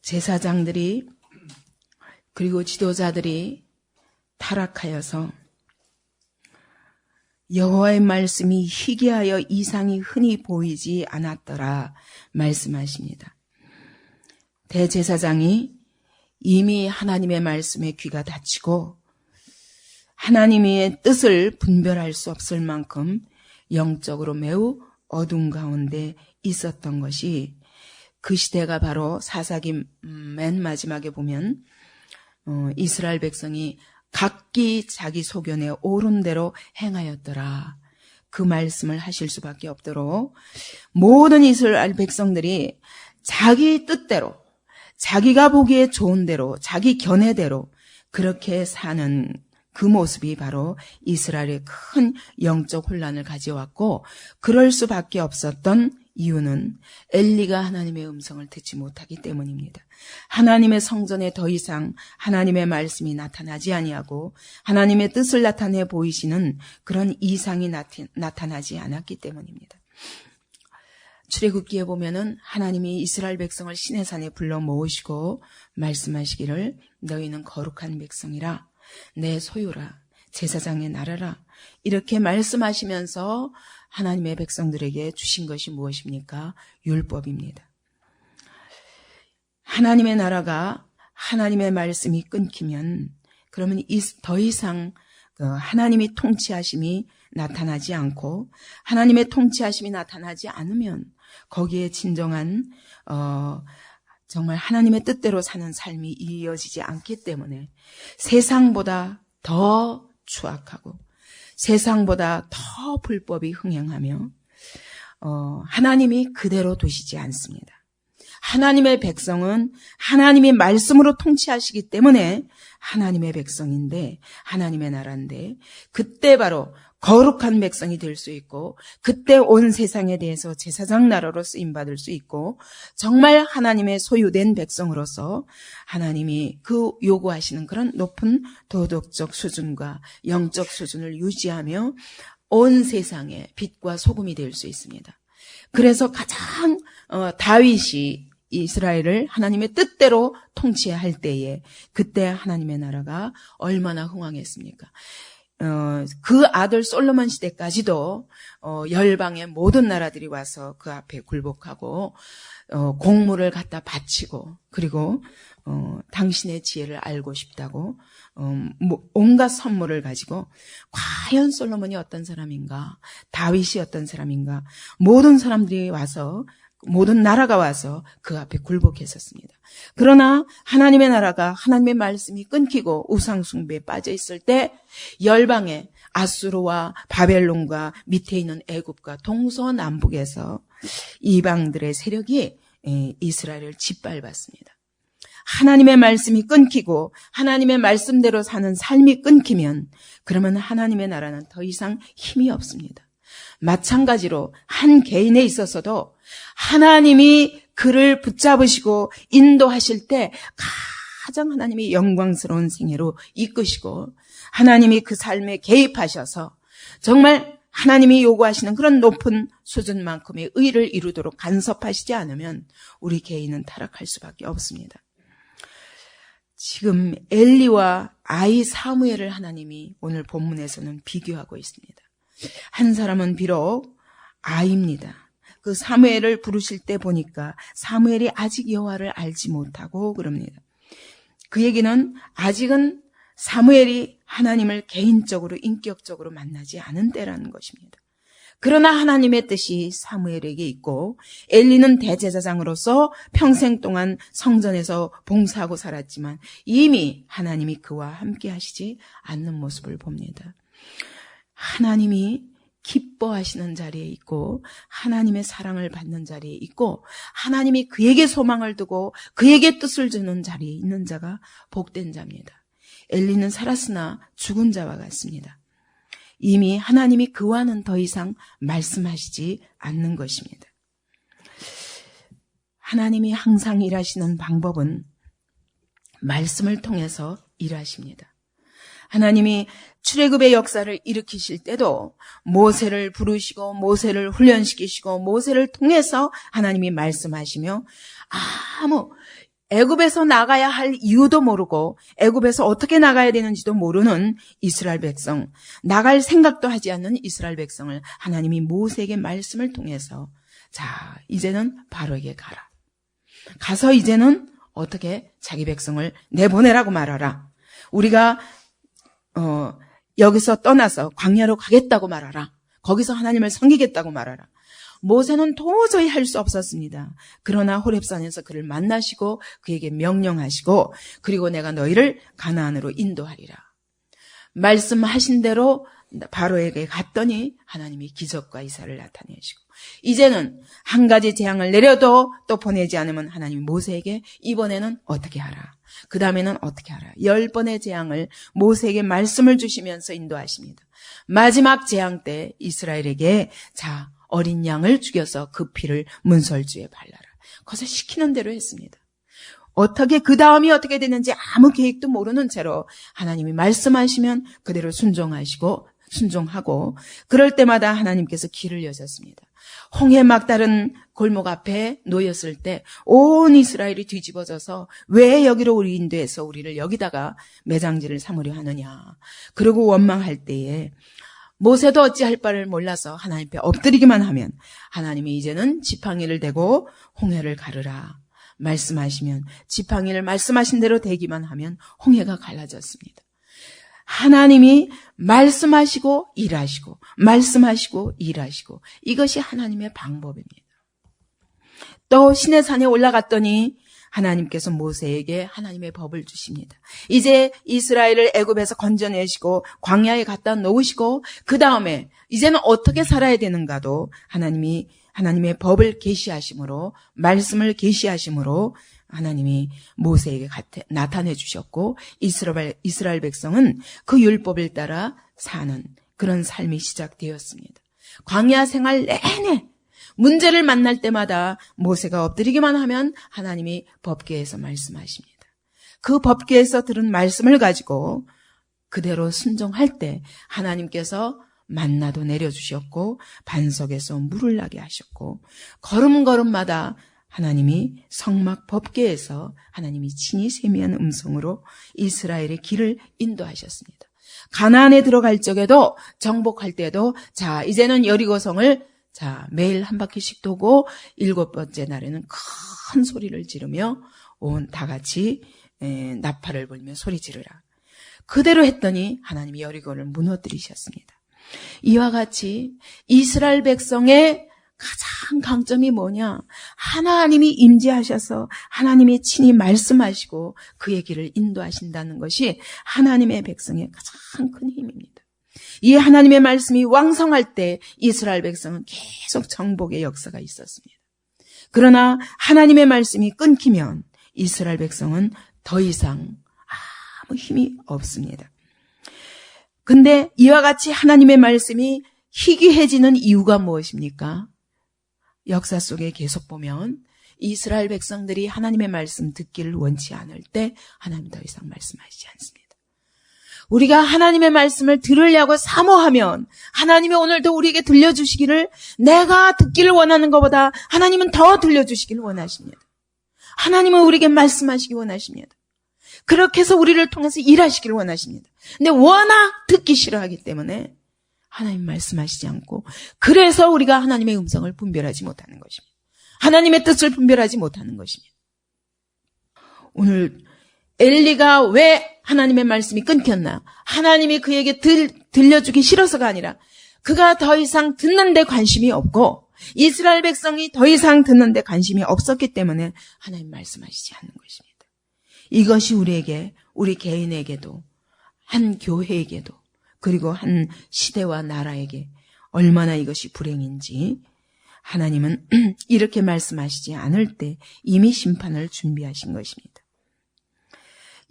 제사장들이 그리고 지도자들이 타락하여서 여호와의 말씀이 희귀하여 이상이 흔히 보이지 않았더라 말씀하십니다. 대제사장이 이미 하나님의 말씀에 귀가 닫히고 하나님의 뜻을 분별할 수 없을 만큼 영적으로 매우 어둠 가운데 있었던 것이 그 시대가 바로 사사기 맨 마지막에 보면 이스라엘 백성이 각기 자기 소견에 옳은 대로 행하였더라. 그 말씀을 하실 수밖에 없도록 모든 이스라엘 백성들이 자기 뜻대로, 자기가 보기에 좋은 대로, 자기 견해대로 그렇게 사는 그 모습이 바로 이스라엘의 큰 영적 혼란을 가져왔고, 그럴 수밖에 없었던 이유는 엘리가 하나님의 음성을 듣지 못하기 때문입니다. 하나님의 성전에 더 이상 하나님의 말씀이 나타나지 아니하고 하나님의 뜻을 나타내 보이시는 그런 이상이 나타나지 않았기 때문입니다. 출애굽기에 보면은 하나님이 이스라엘 백성을 시내산에 불러 모으시고 말씀하시기를 너희는 거룩한 백성이라, 내 소유라, 제사장의 나라라, 이렇게 말씀하시면서 하나님의 백성들에게 주신 것이 무엇입니까? 율법입니다. 하나님의 나라가 하나님의 말씀이 끊기면 그러면 더 이상 하나님이 통치하심이 나타나지 않고, 하나님의 통치하심이 나타나지 않으면 거기에 진정한 정말 하나님의 뜻대로 사는 삶이 이어지지 않기 때문에 세상보다 더 추악하고 세상보다 더 불법이 흥행하며 하나님이 그대로 두시지 않습니다. 하나님의 백성은 하나님의 말씀으로 통치하시기 때문에 하나님의 백성인데, 하나님의 나라인데, 그때 바로 거룩한 백성이 될 수 있고, 그때 온 세상에 대해서 제사장 나라로 쓰임받을 수 있고, 정말 하나님의 소유된 백성으로서 하나님이 그 요구하시는 그런 높은 도덕적 수준과 영적 수준을 유지하며 온 세상에 빛과 소금이 될 수 있습니다. 그래서 가장 다윗이 이스라엘을 하나님의 뜻대로 통치할 때에 그때 하나님의 나라가 얼마나 흥왕했습니까? 그 아들 솔로몬 시대까지도 열방의 모든 나라들이 와서 그 앞에 굴복하고 공물을 갖다 바치고, 그리고 당신의 지혜를 알고 싶다고 온갖 선물을 가지고, 과연 솔로몬이 어떤 사람인가, 다윗이 어떤 사람인가, 모든 사람들이 와서, 모든 나라가 와서 그 앞에 굴복했었습니다. 그러나 하나님의 나라가, 하나님의 말씀이 끊기고 우상 숭배에 빠져 있을 때 열방에 아수르와 바벨론과 밑에 있는 애굽과 동서남북에서 이방들의 세력이 이스라엘을 짓밟았습니다. 하나님의 말씀이 끊기고 하나님의 말씀대로 사는 삶이 끊기면 그러면 하나님의 나라는 더 이상 힘이 없습니다. 마찬가지로 한 개인에 있어서도 하나님이 그를 붙잡으시고 인도하실 때 가장 하나님이 영광스러운 생애로 이끄시고 하나님이 그 삶에 개입하셔서 정말 하나님이 요구하시는 그런 높은 수준만큼의 의를 이루도록 간섭하시지 않으면 우리 개인은 타락할 수밖에 없습니다. 지금 엘리와 아이 사무엘을 하나님이 오늘 본문에서는 비교하고 있습니다. 한 사람은 비록 아이입니다. 그 사무엘을 부르실 때 보니까 사무엘이 아직 여호와를 알지 못하고 그럽니다. 그 얘기는 아직은 사무엘이 하나님을 개인적으로 인격적으로 만나지 않은 때라는 것입니다. 그러나 하나님의 뜻이 사무엘에게 있고 엘리는 대제사장으로서 평생 동안 성전에서 봉사하고 살았지만 이미 하나님이 그와 함께 하시지 않는 모습을 봅니다. 하나님이 기뻐하시는 자리에 있고 하나님의 사랑을 받는 자리에 있고 하나님이 그에게 소망을 두고 그에게 뜻을 주는 자리에 있는 자가 복된 자입니다. 엘리는 살았으나 죽은 자와 같습니다. 이미 하나님이 그와는 더 이상 말씀하시지 않는 것입니다. 하나님이 항상 일하시는 방법은 말씀을 통해서 일하십니다. 하나님이 출애굽의 역사를 일으키실 때도 모세를 부르시고 모세를 훈련시키시고 모세를 통해서 하나님이 말씀하시며 아무 애굽에서 나가야 할 이유도 모르고 애굽에서 어떻게 나가야 되는지도 모르는 이스라엘 백성, 나갈 생각도 하지 않는 이스라엘 백성을 하나님이 모세에게 말씀을 통해서 자, 이제는 바로에게 가라. 가서 이제는 어떻게 자기 백성을 내보내라고 말하라. 우리가 여기서 떠나서 광야로 가겠다고 말하라. 거기서 하나님을 섬기겠다고 말하라. 모세는 도저히 할 수 없었습니다. 그러나 호렙산에서 그를 만나시고 그에게 명령하시고 그리고 내가 너희를 가나안으로 인도하리라. 말씀하신 대로 바로에게 갔더니 하나님이 기적과 이사를 나타내시고 이제는 한 가지 재앙을 내려도 또 보내지 않으면 하나님이 모세에게 이번에는 어떻게 하라. 그 다음에는 어떻게 하라. 10번의 재앙을 모세에게 말씀을 주시면서 인도하십니다. 마지막 재앙 때 이스라엘에게 자 어린 양을 죽여서 그 피를 문설주에 발라라. 거기서 시키는 대로 했습니다. 어떻게 그 다음이 어떻게 되는지 아무 계획도 모르는 채로 하나님이 말씀하시면 그대로 순종하고 그럴 때마다 하나님께서 길을 여셨습니다. 홍해 막다른 골목 앞에 놓였을 때 온 이스라엘이 뒤집어져서 왜 여기로 우리 인도해서 우리를 여기다가 매장지를 삼으려 하느냐. 그러고 원망할 때에 모세도 어찌할 바를 몰라서 하나님 앞에 엎드리기만 하면 하나님이 이제는 지팡이를 대고 홍해를 가르라 말씀하시면 지팡이를 말씀하신 대로 대기만 하면 홍해가 갈라졌습니다. 하나님이 말씀하시고 일하시고 말씀하시고 일하시고 이것이 하나님의 방법입니다. 또 시내산에 올라갔더니 하나님께서 모세에게 하나님의 법을 주십니다. 이제 이스라엘을 애굽에서 건져내시고 광야에 갖다 놓으시고 그 다음에 이제는 어떻게 살아야 되는가도 하나님의 법을 계시하심으로 말씀을 계시하심으로 하나님이 모세에게 나타내 주셨고 이스라엘 백성은 그 율법을 따라 사는 그런 삶이 시작되었습니다. 광야 생활 내내 문제를 만날 때마다 모세가 엎드리기만 하면 하나님이 법궤에서 말씀하십니다. 그 법궤에서 들은 말씀을 가지고 그대로 순종할 때 하나님께서 만나도 내려주셨고 반석에서 물을 나게 하셨고 걸음걸음마다 하나님이 성막 법궤에서 하나님이 친히 세미한 음성으로 이스라엘의 길을 인도하셨습니다. 가나안에 들어갈 적에도 정복할 때도 자 이제는 여리고성을 자 매일 한 바퀴씩 도고 7번째 날에는 큰 소리를 지르며 온 다 같이 나팔을 불며 소리 지르라. 그대로 했더니 하나님이 여리고를 무너뜨리셨습니다. 이와 같이 이스라엘 백성의 가장 강점이 뭐냐? 하나님이 임재하셔서 하나님이 친히 말씀하시고 그의 길을 인도하신다는 것이 하나님의 백성의 가장 큰 힘입니다. 이 하나님의 말씀이 왕성할 때 이스라엘 백성은 계속 정복의 역사가 있었습니다. 그러나 하나님의 말씀이 끊기면 이스라엘 백성은 더 이상 아무 힘이 없습니다. 근데 이와 같이 하나님의 말씀이 희귀해지는 이유가 무엇입니까? 역사 속에 계속 보면 이스라엘 백성들이 하나님의 말씀 듣기를 원치 않을 때 하나님 더 이상 말씀하시지 않습니다. 우리가 하나님의 말씀을 들으려고 사모하면 하나님이 오늘도 우리에게 들려주시기를 내가 듣기를 원하는 것보다 하나님은 더 들려주시기를 원하십니다. 하나님은 우리에게 말씀하시기 원하십니다. 그렇게 해서 우리를 통해서 일하시기를 원하십니다. 근데 워낙 듣기 싫어하기 때문에 하나님 말씀하시지 않고 그래서 우리가 하나님의 음성을 분별하지 못하는 것입니다. 하나님의 뜻을 분별하지 못하는 것입니다. 오늘 엘리가 왜 하나님의 말씀이 끊겼나? 하나님이 그에게 들려주기 싫어서가 아니라 그가 더 이상 듣는 데 관심이 없고 이스라엘 백성이 더 이상 듣는 데 관심이 없었기 때문에 하나님 말씀하시지 않는 것입니다. 이것이 우리에게, 우리 개인에게도 한 교회에게도 그리고 한 시대와 나라에게 얼마나 이것이 불행인지 하나님은 이렇게 말씀하시지 않을 때 이미 심판을 준비하신 것입니다.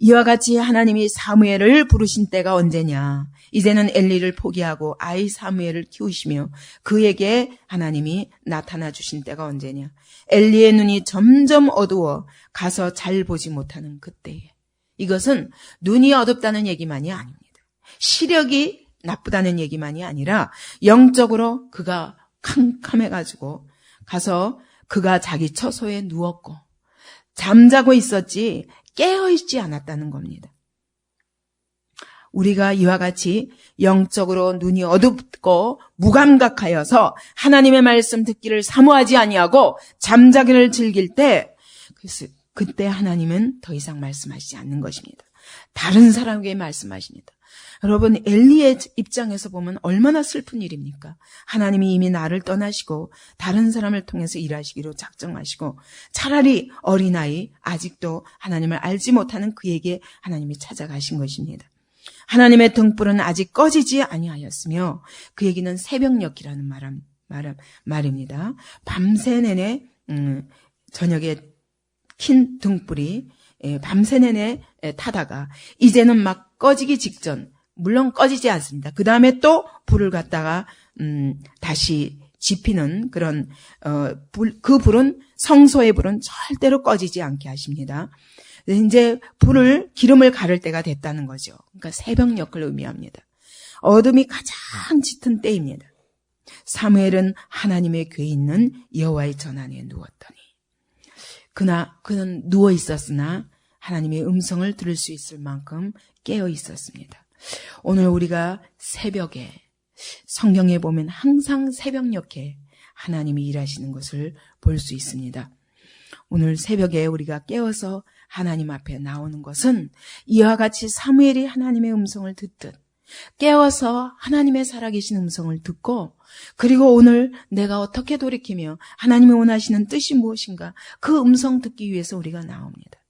이와 같이 하나님이 사무엘을 부르신 때가 언제냐? 이제는 엘리를 포기하고 아이 사무엘을 키우시며 그에게 하나님이 나타나 주신 때가 언제냐? 엘리의 눈이 점점 어두워 가서 잘 보지 못하는 그때에. 이것은 눈이 어둡다는 얘기만이 아닙니다. 시력이 나쁘다는 얘기만이 아니라 영적으로 그가 캄캄해가지고 가서 그가 자기 처소에 누웠고 잠자고 있었지 깨어있지 않았다는 겁니다. 우리가 이와 같이 영적으로 눈이 어둡고 무감각하여서 하나님의 말씀 듣기를 사모하지 아니하고 잠자기를 즐길 때 그때 하나님은 더 이상 말씀하시지 않는 것입니다. 다른 사람에게 말씀하십니다. 여러분, 엘리의 입장에서 보면 얼마나 슬픈 일입니까? 하나님이 이미 나를 떠나시고 다른 사람을 통해서 일하시기로 작정하시고 차라리 어린아이, 아직도 하나님을 알지 못하는 그에게 하나님이 찾아가신 것입니다. 하나님의 등불은 아직 꺼지지 아니하였으며 그에게는 새벽녘이라는 말입니다. 밤새 내내 저녁에 킨 등불이 밤새 내내 타다가 이제는 막 꺼지기 직전, 물론 꺼지지 않습니다. 그 다음에 또 불을 갖다가 다시 지피는 그런 그 불은, 성소의 불은 절대로 꺼지지 않게 하십니다. 이제 기름을 가를 때가 됐다는 거죠. 그러니까 새벽녘을 의미합니다. 어둠이 가장 짙은 때입니다. 사무엘은 하나님의 궤에 있는 여호와의 전 안에 누웠더니 그는 누워 있었으나 하나님의 음성을 들을 수 있을 만큼 깨어 있었습니다. 오늘 우리가 새벽에, 성경에 보면 항상 새벽녘에 하나님이 일하시는 것을 볼 수 있습니다. 오늘 새벽에 우리가 깨어서 하나님 앞에 나오는 것은 이와 같이 사무엘이 하나님의 음성을 듣듯 깨어서 하나님의 살아계신 음성을 듣고, 그리고 오늘 내가 어떻게 돌이키며 하나님이 원하시는 뜻이 무엇인가 그 음성 듣기 위해서 우리가 나옵니다.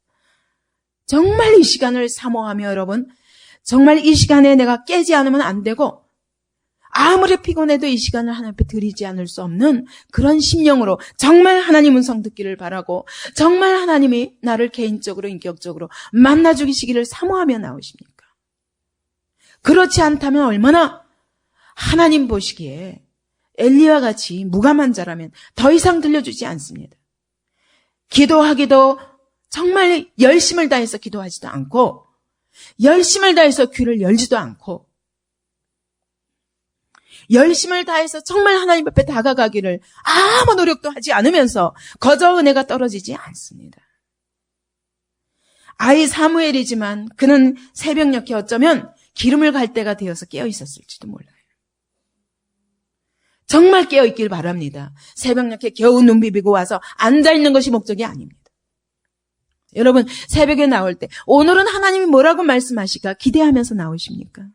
정말 이 시간을 사모하며 여러분, 정말 이 시간에 내가 깨지 않으면 안 되고 아무리 피곤해도 이 시간을 하나님 앞에 드리지 않을 수 없는 그런 심령으로 정말 하나님 음성 듣기를 바라고 정말 하나님이 나를 개인적으로 인격적으로 만나 주시기를 사모하며 나오십니까? 그렇지 않다면 얼마나 하나님 보시기에 엘리와 같이 무감한 자라면 더 이상 들려주지 않습니다. 기도하기도 정말 열심을 다해서 기도하지도 않고 열심을 다해서 귀를 열지도 않고 열심을 다해서 정말 하나님 앞에 다가가기를 아무 노력도 하지 않으면서 거저 은혜가 떨어지지 않습니다. 아이 사무엘이지만 그는 새벽녘에 어쩌면 기름을 갈 때가 되어서 깨어 있었을지도 몰라요. 정말 깨어 있길 바랍니다. 새벽녘에 겨우 눈 비비고 와서 앉아 있는 것이 목적이 아닙니다. 여러분, 새벽에 나올 때 오늘은 하나님이 뭐라고 말씀하실까 기대하면서 나오십니까?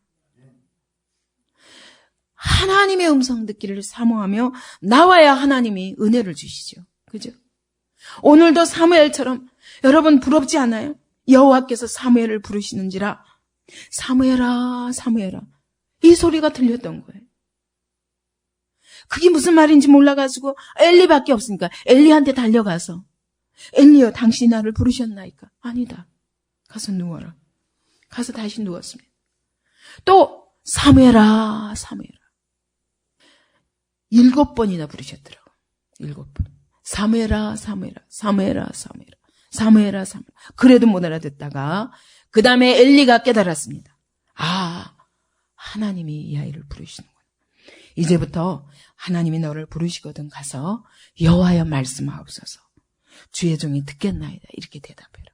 하나님의 음성 듣기를 사모하며 나와야 하나님이 은혜를 주시죠. 그죠? 오늘도 사무엘처럼 여러분 부럽지 않아요? 여호와께서 사무엘을 부르시는지라 사무엘아 사무엘아 이 소리가 들렸던 거예요. 그게 무슨 말인지 몰라가지고 엘리밖에 없으니까 엘리한테 달려가서 엘리여 당신이 나를 부르셨나이까? 아니다. 가서 누워라. 가서 다시 누웠습니다. 또 사무엘아 사무엘아 7번이나 부르셨더라고. 7번. 사무엘아 사무엘아 사무엘아 사무엘아 사무엘아 사무엘아. 그래도 못 알아듣다가 그 다음에 엘리가 깨달았습니다. 아, 하나님이 이 아이를 부르시는구나. 이제부터 하나님이 너를 부르시거든 가서 여호와여 말씀하옵소서. 주의 종이 듣겠나이다. 이렇게 대답해라.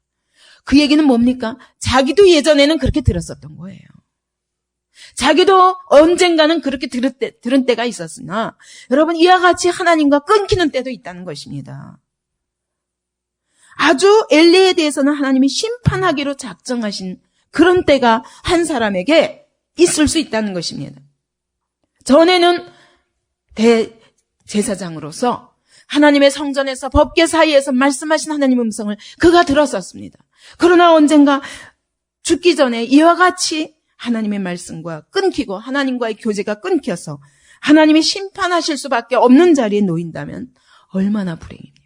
그 얘기는 뭡니까? 자기도 예전에는 그렇게 들었었던 거예요. 자기도 언젠가는 그렇게 들은 때가 있었으나 여러분 이와 같이 하나님과 끊기는 때도 있다는 것입니다. 아주 엘리에 대해서는 하나님이 심판하기로 작정하신 그런 때가 한 사람에게 있을 수 있다는 것입니다. 전에는 대제사장으로서 하나님의 성전에서 법궤 사이에서 말씀하신 하나님의 음성을 그가 들었었습니다. 그러나 언젠가 죽기 전에 이와 같이 하나님의 말씀과 끊기고 하나님과의 교제가 끊겨서 하나님이 심판하실 수밖에 없는 자리에 놓인다면 얼마나 불행입니까?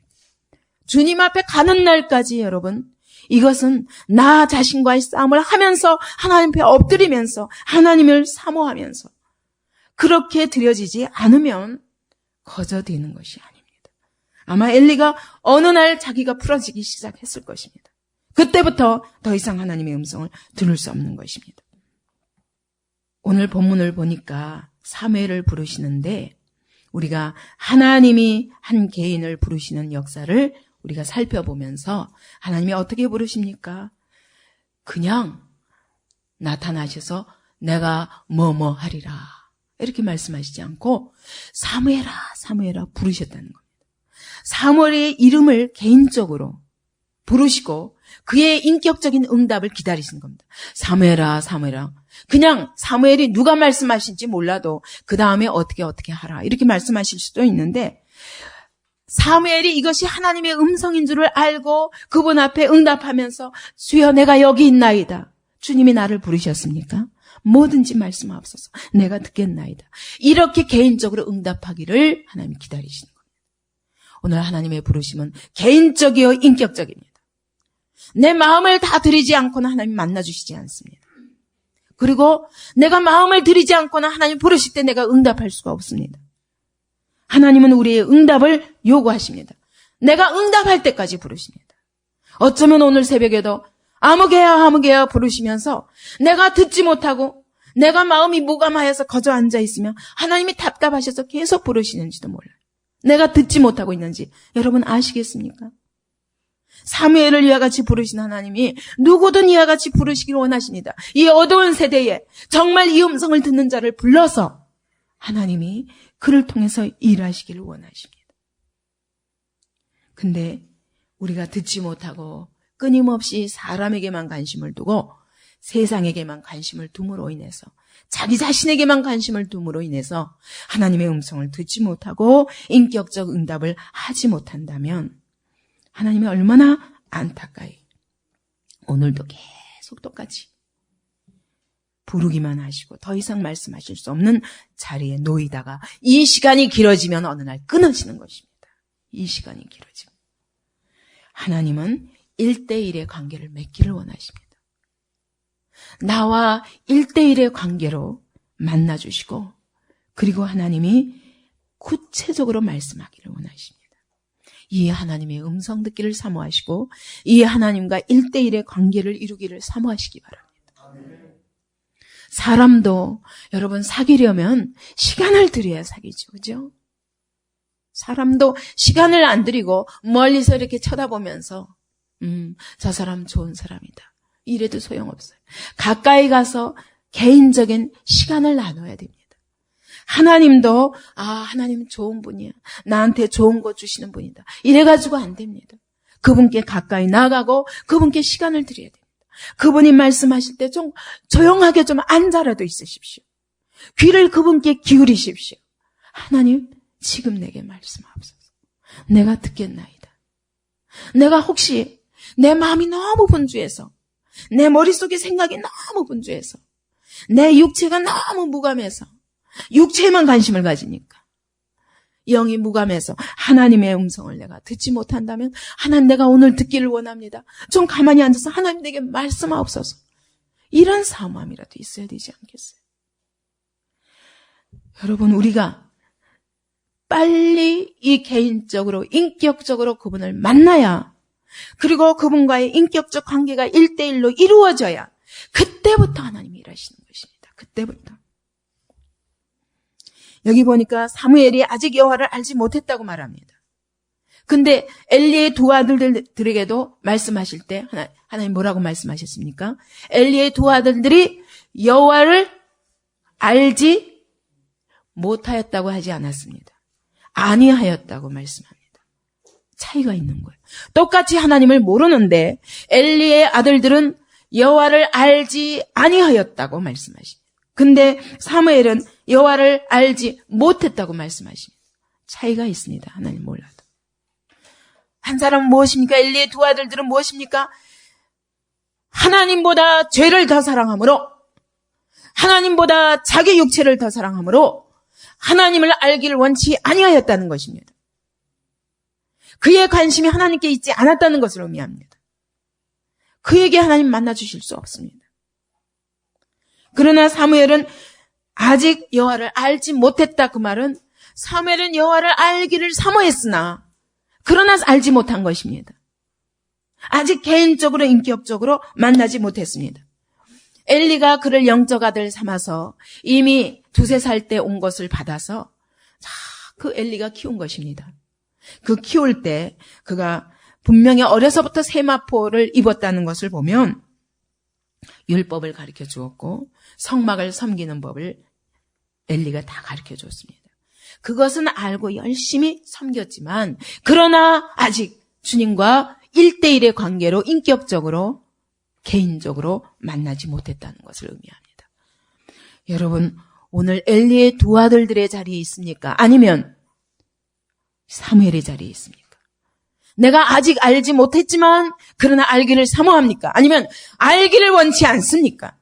주님 앞에 가는 날까지 여러분 이것은 나 자신과의 싸움을 하면서 하나님 앞에 엎드리면서 하나님을 사모하면서 그렇게 드려지지 않으면 거저 되는 것이 아닙니다. 아마 엘리가 어느 날 자기가 풀어지기 시작했을 것입니다. 그때부터 더 이상 하나님의 음성을 들을 수 없는 것입니다. 오늘 본문을 보니까 사무엘을 부르시는데 우리가 하나님이 한 개인을 부르시는 역사를 우리가 살펴보면서 하나님이 어떻게 부르십니까? 그냥 나타나셔서 내가 뭐뭐 하리라 이렇게 말씀하시지 않고 사무엘아 사무엘아 부르셨다는 겁니다. 사무엘의 이름을 개인적으로 부르시고 그의 인격적인 응답을 기다리시는 겁니다. 사무엘아 사무엘아. 그냥 사무엘이 누가 말씀하신지 몰라도 그 다음에 어떻게 하라 이렇게 말씀하실 수도 있는데 사무엘이 이것이 하나님의 음성인 줄을 알고 그분 앞에 응답하면서 주여 내가 여기 있나이다. 주님이 나를 부르셨습니까? 뭐든지 말씀하옵소서. 내가 듣겠나이다. 이렇게 개인적으로 응답하기를 하나님이 기다리시는 겁니다. 오늘 하나님의 부르심은 개인적이요 인격적입니다. 내 마음을 다 드리지 않고는 하나님 만나주시지 않습니다. 그리고 내가 마음을 드리지 않고는 하나님 부르실 때 내가 응답할 수가 없습니다. 하나님은 우리의 응답을 요구하십니다. 내가 응답할 때까지 부르십니다. 어쩌면 오늘 새벽에도 아무개야 부르시면서 내가 듣지 못하고 내가 마음이 무감하여서 거저 앉아 있으면 하나님이 답답하셔서 계속 부르시는지도 몰라요. 내가 듣지 못하고 있는지 여러분 아시겠습니까? 사무엘을 이와 같이 부르신 하나님이 누구든 이와 같이 부르시기를 원하십니다. 이 어두운 세대에 정말 이 음성을 듣는 자를 불러서 하나님이 그를 통해서 일하시기를 원하십니다. 근데 우리가 듣지 못하고 끊임없이 사람에게만 관심을 두고 세상에게만 관심을 둠으로 인해서 자기 자신에게만 관심을 둠으로 인해서 하나님의 음성을 듣지 못하고 인격적 응답을 하지 못한다면 하나님이 얼마나 안타까이 오늘도 계속 똑같이 부르기만 하시고 더 이상 말씀하실 수 없는 자리에 놓이다가 이 시간이 길어지면 어느 날 끊어지는 것입니다. 이 시간이 길어지면 하나님은 1대1의 관계를 맺기를 원하십니다. 나와 1대1의 관계로 만나주시고 그리고 하나님이 구체적으로 말씀하기를 원하십니다. 이 하나님의 음성 듣기를 사모하시고 이 하나님과 1대1의 관계를 이루기를 사모하시기 바랍니다. 사람도 여러분 사귀려면 시간을 들여야 사귀죠. 그죠? 사람도 시간을 안 들이고 멀리서 이렇게 쳐다보면서 저 사람 좋은 사람이다. 이래도 소용없어요. 가까이 가서 개인적인 시간을 나눠야 됩니다. 하나님도 하나님 좋은 분이야. 나한테 좋은 거 주시는 분이다. 이래가지고 안 됩니다. 그분께 가까이 나가고 그분께 시간을 드려야 됩니다. 그분이 말씀하실 때 좀 조용하게 좀 앉아라도 있으십시오. 귀를 그분께 기울이십시오. 하나님 지금 내게 말씀하옵소서. 내가 듣겠나이다. 내가 혹시 내 마음이 너무 분주해서 내 머릿속에 생각이 너무 분주해서 내 육체가 너무 무감해서 육체에만 관심을 가지니까 영이 무감해서 하나님의 음성을 내가 듣지 못한다면 하나님 내가 오늘 듣기를 원합니다. 좀 가만히 앉아서 하나님 내게 말씀하옵소서. 이런 사모함이라도 있어야 되지 않겠어요? 여러분 우리가 빨리 이 개인적으로 인격적으로 그분을 만나야 그리고 그분과의 인격적 관계가 1대1로 이루어져야 그때부터 하나님이 일하시는 것입니다. 그때부터. 여기 보니까 사무엘이 아직 여호와를 알지 못했다고 말합니다. 근데 엘리의 두 아들들에게도 말씀하실 때 하나님 뭐라고 말씀하셨습니까? 엘리의 두 아들들이 여호와를 알지 못하였다고 하지 않았습니다. 아니하였다고 말씀합니다. 차이가 있는 거예요. 똑같이 하나님을 모르는데 엘리의 아들들은 여호와를 알지 아니하였다고 말씀하십니다. 근데 사무엘은 여호와를 알지 못했다고 말씀하십니다. 차이가 있습니다. 하나님 몰라도. 한 사람은 무엇입니까? 엘리의 두 아들들은 무엇입니까? 하나님보다 죄를 더 사랑함으로 하나님보다 자기 육체를 더 사랑함으로 하나님을 알기를 원치 아니하였다는 것입니다. 그의 관심이 하나님께 있지 않았다는 것을 의미합니다. 그에게 하나님 만나주실 수 없습니다. 그러나 사무엘은 아직 여호와를 알지 못했다. 그 말은 사무엘은 여호와를 알기를 사모했으나 그러나 알지 못한 것입니다. 아직 개인적으로 인격적으로 만나지 못했습니다. 엘리가 그를 영적 아들 삼아서 이미 2-3살 때 온 것을 받아서 그 엘리가 키운 것입니다. 그 키울 때 그가 분명히 어려서부터 세마포를 입었다는 것을 보면 율법을 가르쳐 주었고 성막을 섬기는 법을 엘리가 다 가르쳐 줬습니다. 그것은 알고 열심히 섬겼지만 그러나 아직 주님과 1대1의 관계로 인격적으로 개인적으로 만나지 못했다는 것을 의미합니다. 여러분, 오늘 엘리의 두 아들들의 자리에 있습니까? 아니면 사무엘의 자리에 있습니까? 내가 아직 알지 못했지만 그러나 알기를 사모합니까? 아니면 알기를 원치 않습니까?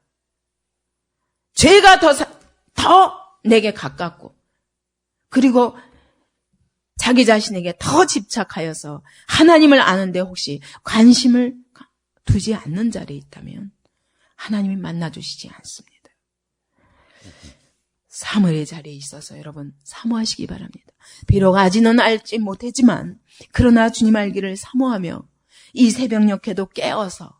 죄가 더 내게 가깝고 그리고 자기 자신에게 더 집착하여서 하나님을 아는데 혹시 관심을 두지 않는 자리에 있다면 하나님이 만나주시지 않습니다. 사무엘의 자리에 있어서 여러분 사모하시기 바랍니다. 비록 아직은 알지 못했지만 그러나 주님 알기를 사모하며 이 새벽녘에도 깨어서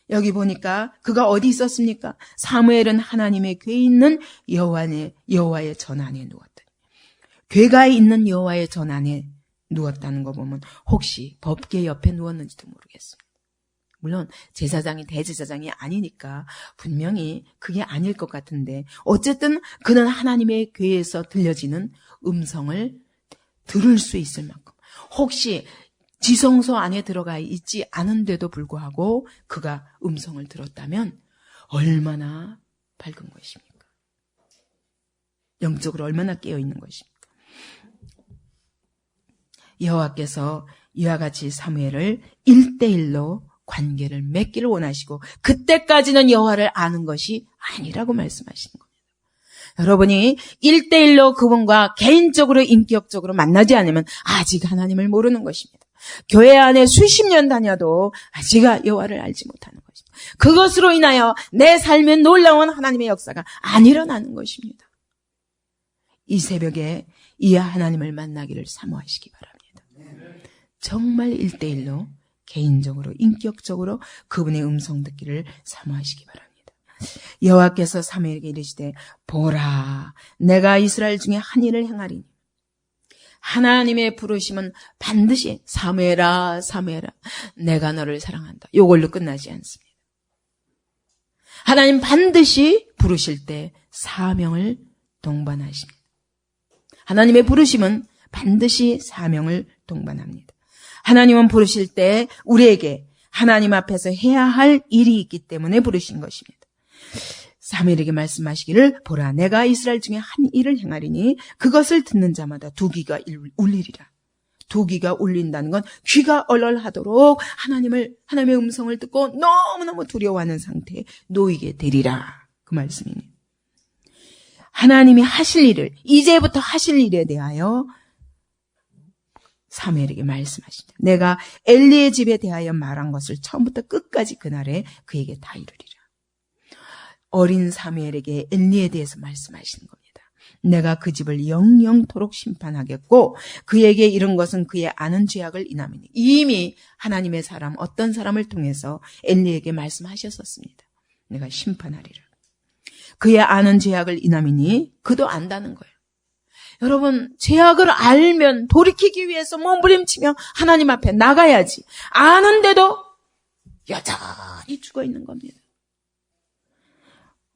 여기 보니까 그가 어디 있었습니까? 사무엘은 하나님의 궤에 있는 여호와의 전 안에 누웠다. 궤가 있는 여호와의 전 안에 누웠다는 거 보면 혹시 법궤 옆에 누웠는지도 모르겠습니다. 물론 제사장이 대제사장이 아니니까 분명히 그게 아닐 것 같은데 어쨌든 그는 하나님의 궤에서 들려지는 음성을 들을 수 있을 만큼 혹시 지성소 안에 들어가 있지 않은데도 불구하고 그가 음성을 들었다면 얼마나 밝은 것입니까? 영적으로 얼마나 깨어있는 것입니까? 여호와께서 이와 같이 사무엘을 1대1로 관계를 맺기를 원하시고 그때까지는 여호와를 아는 것이 아니라고 말씀하시는 겁니다. 여러분이 1대1로 그분과 개인적으로 인격적으로 만나지 않으면 아직 하나님을 모르는 것입니다. 교회 안에 수십 년 다녀도 아직 여호와를 알지 못하는 것입니다. 그것으로 인하여 내 삶에 놀라운 하나님의 역사가 안 일어나는 것입니다. 이 새벽에 이 하나님을 만나기를 사모하시기 바랍니다. 정말 1대1로 개인적으로 인격적으로 그분의 음성 듣기를 사모하시기 바랍니다. 여호와께서 사무엘에게 이르시되 보라 내가 이스라엘 중에 한 일을 행하리니 하나님의 부르심은 반드시 사무엘아 사무엘아 내가 너를 사랑한다. 이걸로 끝나지 않습니다. 하나님 반드시 부르실 때 사명을 동반하십니다. 하나님의 부르심은 반드시 사명을 동반합니다. 하나님은 부르실 때 우리에게 하나님 앞에서 해야 할 일이 있기 때문에 부르신 것입니다. 사무엘에게 말씀하시기를 보라 내가 이스라엘 중에 한 일을 행하리니 그것을 듣는 자마다 두 귀가 울리리라. 두 귀가 울린다는 건 귀가 얼얼하도록 하나님의 음성을 듣고 너무너무 두려워하는 상태에 놓이게 되리라. 그 말씀입니다. 하나님이 하실 일을 이제부터 하실 일에 대하여 사무엘에게 말씀하십니다. 내가 엘리의 집에 대하여 말한 것을 처음부터 끝까지 그날에 그에게 다 이루리라. 어린 사무엘에게 엘리에 대해서 말씀하시는 겁니다. 내가 그 집을 영영토록 심판하겠고 그에게 이른 것은 그의 아는 죄악을 인함이니 이미 하나님의 사람 어떤 사람을 통해서 엘리에게 말씀하셨었습니다. 내가 심판하리라. 그의 아는 죄악을 인함이니 그도 안다는 거예요. 여러분 죄악을 알면 돌이키기 위해서 몸부림치며 하나님 앞에 나가야지. 아는데도 여전히 죽어있는 겁니다.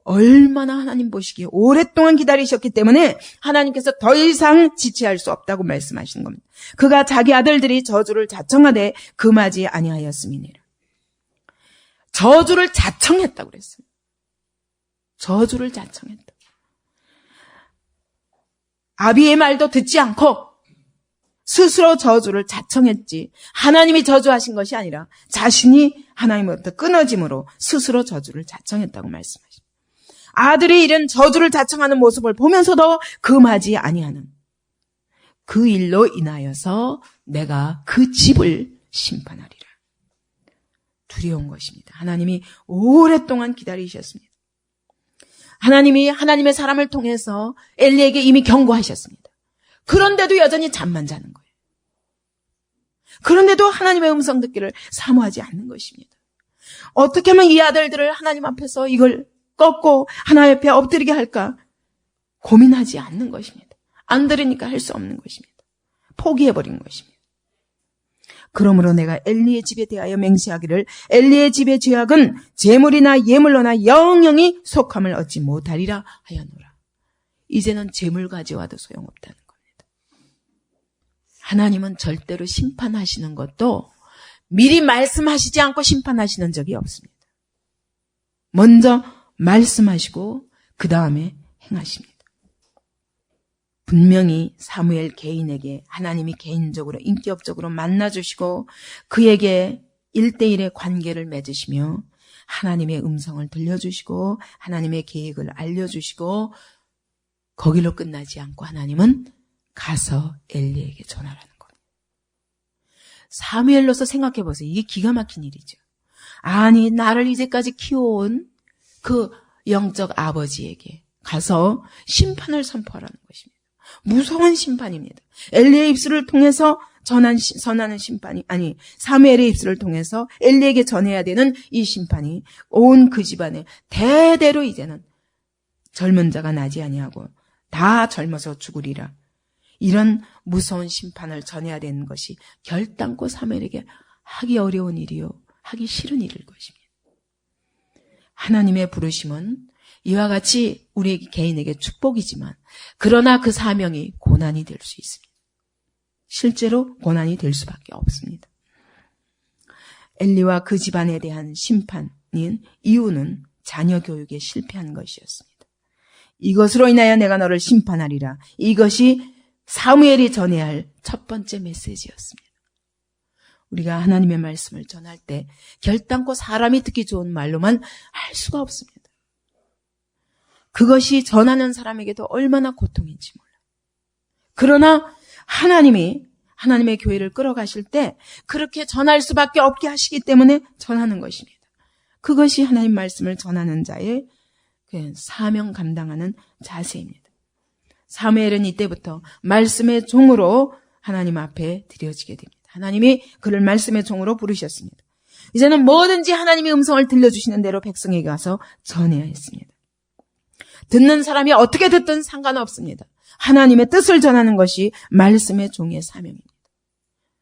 얼마나 하나님 보시기에 오랫동안 기다리셨기 때문에 하나님께서 더 이상 지체할 수 없다고 말씀하시는 겁니다. 그가 자기 아들들이 저주를 자청하되 금하지 아니하였음이니라. 저주를 자청했다고 그랬어요. 저주를 자청했다. 아비의 말도 듣지 않고 스스로 저주를 자청했지 하나님이 저주하신 것이 아니라 자신이 하나님으로부터 끊어짐으로 스스로 저주를 자청했다고 말씀하십니다. 아들이 이런 저주를 자청하는 모습을 보면서도 금하지 아니하는 그 일로 인하여서 내가 그 집을 심판하리라. 두려운 것입니다. 하나님이 오랫동안 기다리셨습니다. 하나님이 하나님의 사람을 통해서 엘리에게 이미 경고하셨습니다. 그런데도 여전히 잠만 자는 거예요. 그런데도 하나님의 음성 듣기를 사모하지 않는 것입니다. 어떻게 하면 이 아들들을 하나님 앞에서 이걸 꺾고 하나님 앞에 엎드리게 할까 고민하지 않는 것입니다. 안 들으니까 할 수 없는 것입니다. 포기해버린 것입니다. 그러므로 내가 엘리의 집에 대하여 맹세하기를 엘리의 집의 죄악은 재물이나 예물로나 영영이 속함을 얻지 못하리라 하였노라. 이제는 재물 가져와도 소용없다는 겁니다. 하나님은 절대로 심판하시는 것도 미리 말씀하시지 않고 심판하시는 적이 없습니다. 먼저 말씀하시고 그 다음에 행하십니다. 분명히 사무엘 개인에게 하나님이 개인적으로 인격적으로 만나주시고 그에게 1대1의 관계를 맺으시며 하나님의 음성을 들려주시고 하나님의 계획을 알려주시고 거기로 끝나지 않고 하나님은 가서 엘리에게 전하라는 겁니다. 사무엘로서 생각해 보세요. 이게 기가 막힌 일이죠. 아니 나를 이제까지 키워온 그 영적 아버지에게 가서 심판을 선포하라는 것입니다. 무서운 심판입니다. 엘리의 입술을 통해서 전하는 심판이 사무엘의 입술을 통해서 엘리에게 전해야 되는 이 심판이 온 그 집안에 대대로 이제는 젊은 자가 나지 아니하고 다 젊어서 죽으리라. 이런 무서운 심판을 전해야 되는 것이 결단코 사무엘에게 하기 어려운 일이요 하기 싫은 일일 것입니다. 하나님의 부르심은 이와 같이 우리 개인에게 축복이지만 그러나 그 사명이 고난이 될 수 있습니다. 실제로 고난이 될 수밖에 없습니다. 엘리와 그 집안에 대한 심판인 이유는 자녀 교육에 실패한 것이었습니다. 이것으로 인하여 내가 너를 심판하리라. 이것이 사무엘이 전해야 할 첫 번째 메시지였습니다. 우리가 하나님의 말씀을 전할 때 결단코 사람이 듣기 좋은 말로만 할 수가 없습니다. 그것이 전하는 사람에게도 얼마나 고통인지 몰라요. 그러나 하나님의 교회를 끌어가실 때 그렇게 전할 수밖에 없게 하시기 때문에 전하는 것입니다. 그것이 하나님 말씀을 전하는 자의 사명 감당하는 자세입니다. 사무엘은 이때부터 말씀의 종으로 하나님 앞에 드려지게 됩니다. 하나님이 그를 말씀의 종으로 부르셨습니다. 이제는 뭐든지 하나님의 음성을 들려주시는 대로 백성에게 가서 전해야 했습니다. 듣는 사람이 어떻게 듣든 상관없습니다. 하나님의 뜻을 전하는 것이 말씀의 종의 사명입니다.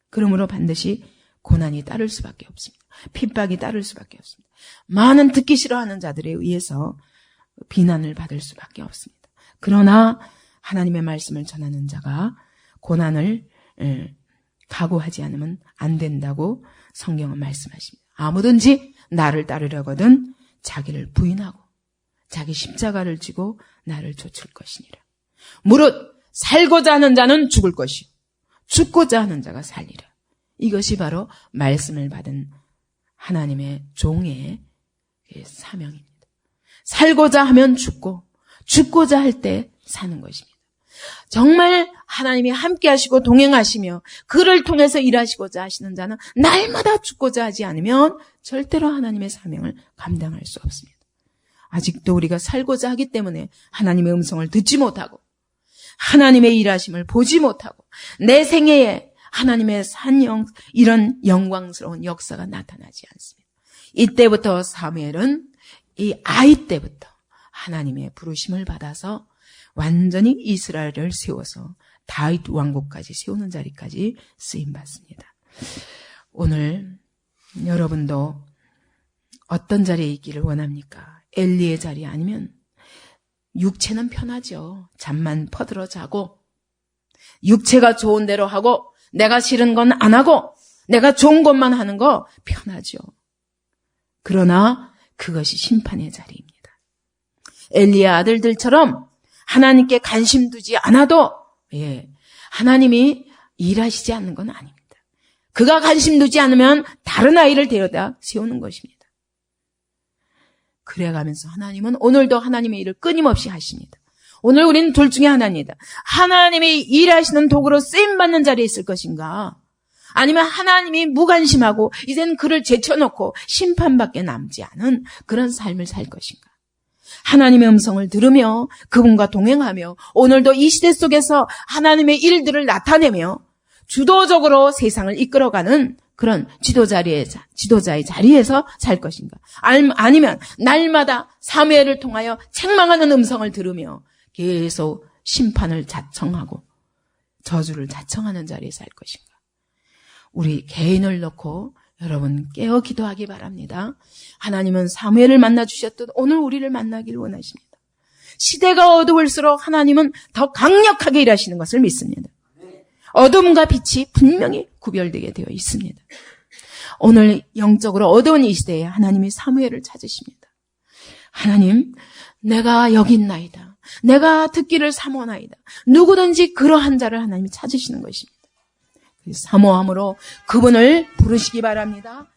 그러므로 반드시 고난이 따를 수밖에 없습니다. 핍박이 따를 수밖에 없습니다. 많은 듣기 싫어하는 자들에 의해서 비난을 받을 수밖에 없습니다. 그러나 하나님의 말씀을 전하는 자가 고난을 각오하지 않으면 안 된다고 성경은 말씀하십니다. 아무든지 나를 따르려거든 자기를 부인하고 자기 십자가를 지고 나를 좇을 것이니라. 무릇 살고자 하는 자는 죽을 것이요 죽고자 하는 자가 살리라. 이것이 바로 말씀을 받은 하나님의 종의 사명입니다. 살고자 하면 죽고 죽고자 할 때 사는 것입니다. 정말 하나님이 함께 하시고 동행하시며 그를 통해서 일하시고자 하시는 자는 날마다 죽고자 하지 않으면 절대로 하나님의 사명을 감당할 수 없습니다. 아직도 우리가 살고자 하기 때문에 하나님의 음성을 듣지 못하고 하나님의 일하심을 보지 못하고 내 생애에 하나님의 이런 영광스러운 역사가 나타나지 않습니다. 이때부터 사무엘은 이 아이 때부터 하나님의 부르심을 받아서 완전히 이스라엘을 세워서 다윗 왕국까지 세우는 자리까지 쓰임받습니다. 오늘 여러분도 어떤 자리에 있기를 원합니까? 엘리의 자리 아니면 육체는 편하죠. 잠만 퍼들어 자고 육체가 좋은 대로 하고 내가 싫은 건 안 하고 내가 좋은 것만 하는 거 편하죠. 그러나 그것이 심판의 자리입니다. 엘리의 아들들처럼 하나님께 관심 두지 않아도 하나님이 일하시지 않는 건 아닙니다. 그가 관심 두지 않으면 다른 아이를 데려다 세우는 것입니다. 그래가면서 하나님은 오늘도 하나님의 일을 끊임없이 하십니다. 오늘 우리는 둘 중에 하나입니다. 하나님이 일하시는 도구로 쓰임받는 자리에 있을 것인가? 아니면 하나님이 무관심하고 이제는 그를 제쳐놓고 심판밖에 남지 않은 그런 삶을 살 것인가? 하나님의 음성을 들으며 그분과 동행하며 오늘도 이 시대 속에서 하나님의 일들을 나타내며 주도적으로 세상을 이끌어가는 그런 지도자의 자리에서 살 것인가? 아니면 날마다 사무엘을 통하여 책망하는 음성을 들으며 계속 심판을 자청하고 저주를 자청하는 자리에 살 것인가? 우리 개인을 놓고 여러분 깨어 기도하기 바랍니다. 하나님은 사무엘을 만나주셨듯 오늘 우리를 만나기를 원하십니다. 시대가 어두울수록 하나님은 더 강력하게 일하시는 것을 믿습니다. 어둠과 빛이 분명히 구별되게 되어 있습니다. 오늘 영적으로 어두운 이 시대에 하나님이 사무엘을 찾으십니다. 하나님, 내가 여기 있나이다. 내가 듣기를 사모하나이다. 누구든지 그러한 자를 하나님이 찾으시는 것입니다. 사모함으로 그분을 부르시기 바랍니다.